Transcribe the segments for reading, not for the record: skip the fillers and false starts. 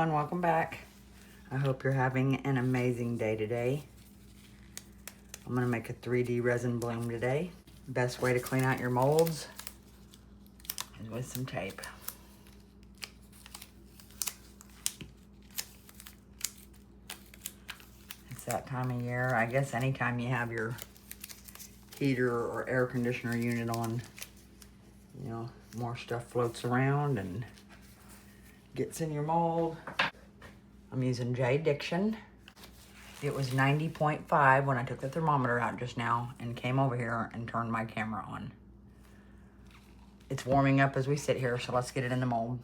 everyone, welcome back. I hope you're having an amazing day today. I'm gonna make a 3D resin bloom today. Best way to clean out your molds is with some tape. It's that time of year. I guess anytime you have your heater or air conditioner unit on, you know, more stuff floats around and gets in your mold. I'm using J Diction. It was 90.5 when I took the thermometer out just now and came over here and turned my camera on. It's warming up as we sit here, so let's get it in the mold.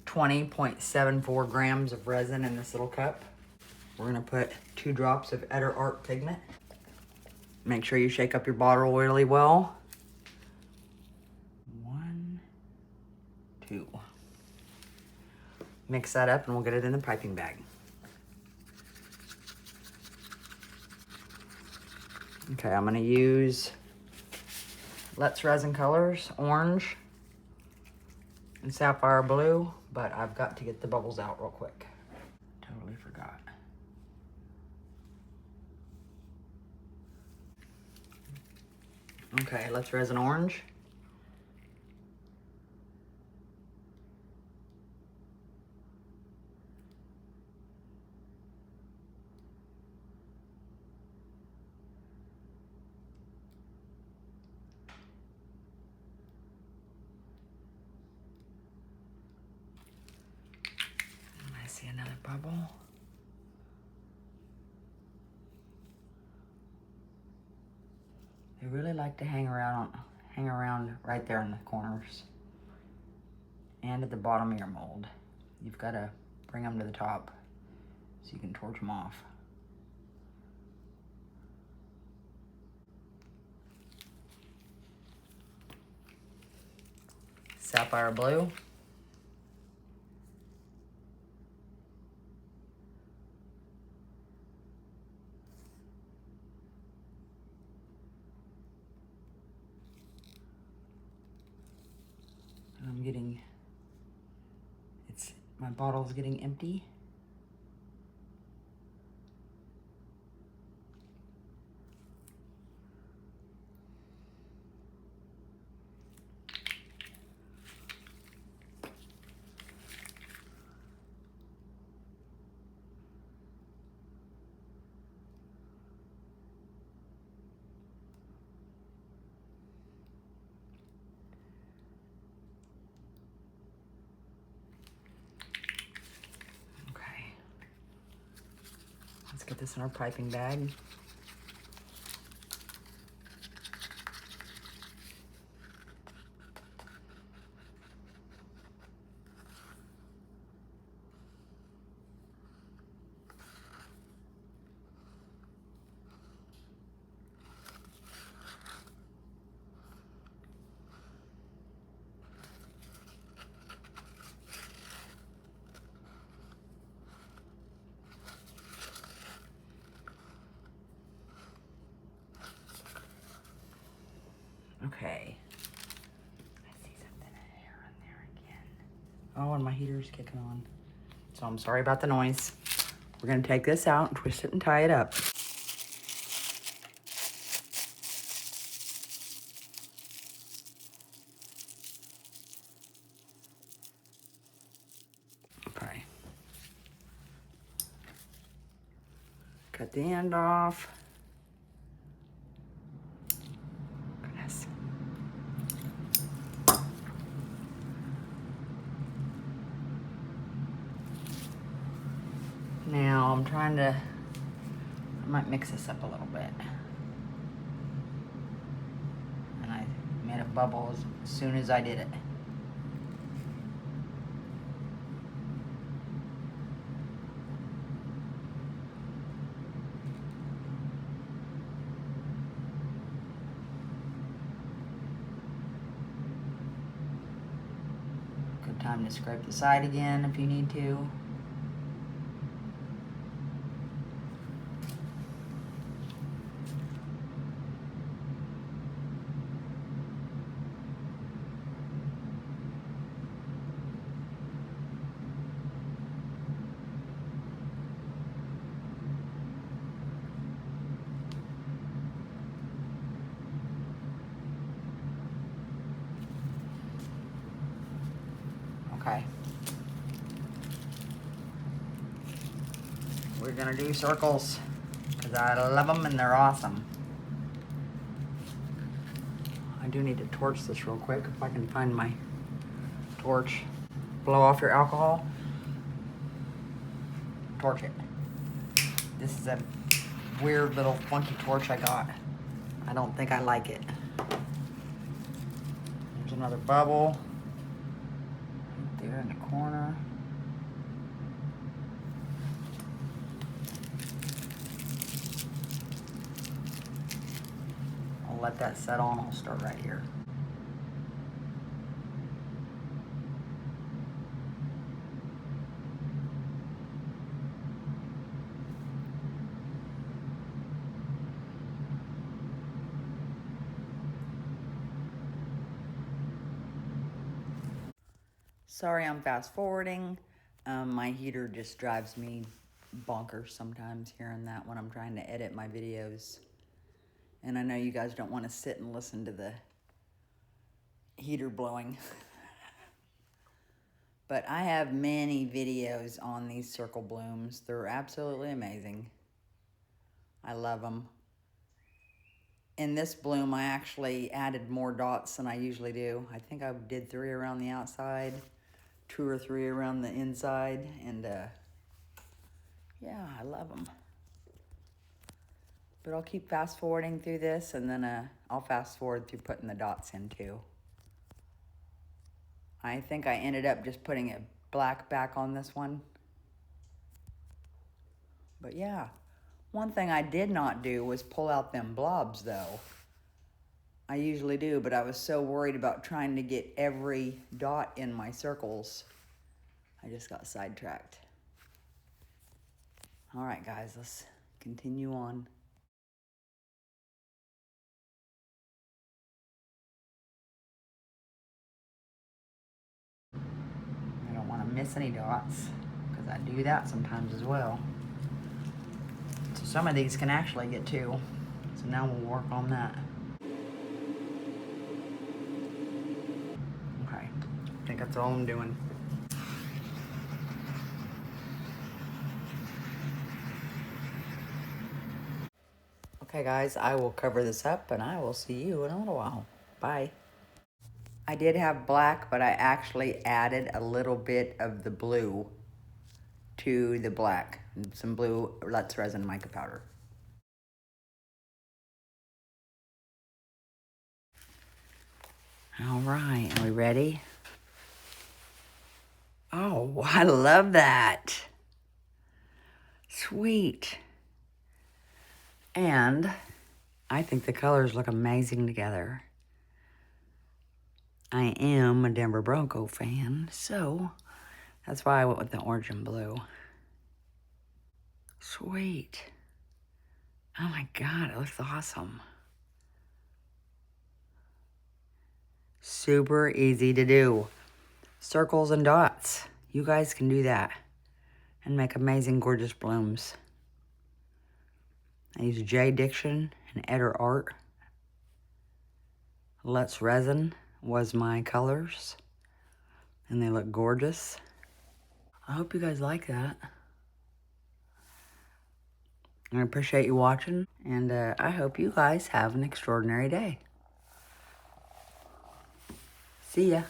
.74 grams of resin in this little cup. We're gonna put 2 drops of Intoresin pigment. Make sure you shake up your bottle really well. 1, 2. Mix that up and we'll get it in the piping bag. Okay, I'm gonna use Let's Resin colors, orange and sapphire blue, but I've got to get the bubbles out real quick. Totally forgot. Okay, Let's Resin orange. I see another bubble. They really like to hang around right there in the corners and at the bottom of your mold. You've got to bring them to the top so you can torch them off. Sapphire blue. My bottle's getting empty. Let's get this in our piping bag. Okay. I see something here and there again. Oh, and my heater's kicking on. So I'm sorry about the noise. We're gonna take this out and twist it and tie it up. Okay. Cut the end off. Now I'm trying to, I might mix this up a little bit. And I made a bubble as soon as I did it. Good time to scrape the side again if you need to. Okay. We're gonna do circles because I love them and they're awesome. I do need to torch this real quick if I can find my torch. Blow off your alcohol. Torch it. This is a weird little funky torch I got. I don't think I like it. There's another bubble. Right there in the corner. I'll let that settle and I'll start right here. Sorry I'm fast forwarding. My heater just drives me bonkers sometimes hearing that when I'm trying to edit my videos. And I know you guys don't want to sit and listen to the heater blowing. But I have many videos on these circle blooms. They're absolutely amazing. I love them. In this bloom, I actually added more dots than I usually do. I think I did 3 around the outside, 2 or 3 around the inside, and yeah, I love them. But I'll keep fast forwarding through this, and then I'll fast forward through putting the dots in too. I think I ended up just putting a black back on this one. But yeah, one thing I did not do was pull out them blobs though. I usually do, but I was so worried about trying to get every dot in my circles. I just got sidetracked. All right, guys, let's continue on. I don't want to miss any dots because I do that sometimes as well. So some of these can actually get 2. So now we'll work on that. Okay, I think that's all I'm doing. Okay guys, I will cover this up and I will see you in a little while. Bye. I did have black, but I actually added a little bit of the blue to the black. Some blue Let's Resin mica powder. All right, are we ready? Oh, I love that. Sweet. And I think the colors look amazing together. I am a Denver Bronco fan, so that's why I went with the orange and blue. Sweet. Oh my God, it looks awesome. Super easy to do. Circles and dots. You guys can do that and make amazing, gorgeous blooms. I use J Diction and Eder Art. Let's Resin was my colors, and they look gorgeous. I hope you guys like that. I appreciate you watching, and I hope you guys have an extraordinary day. See ya.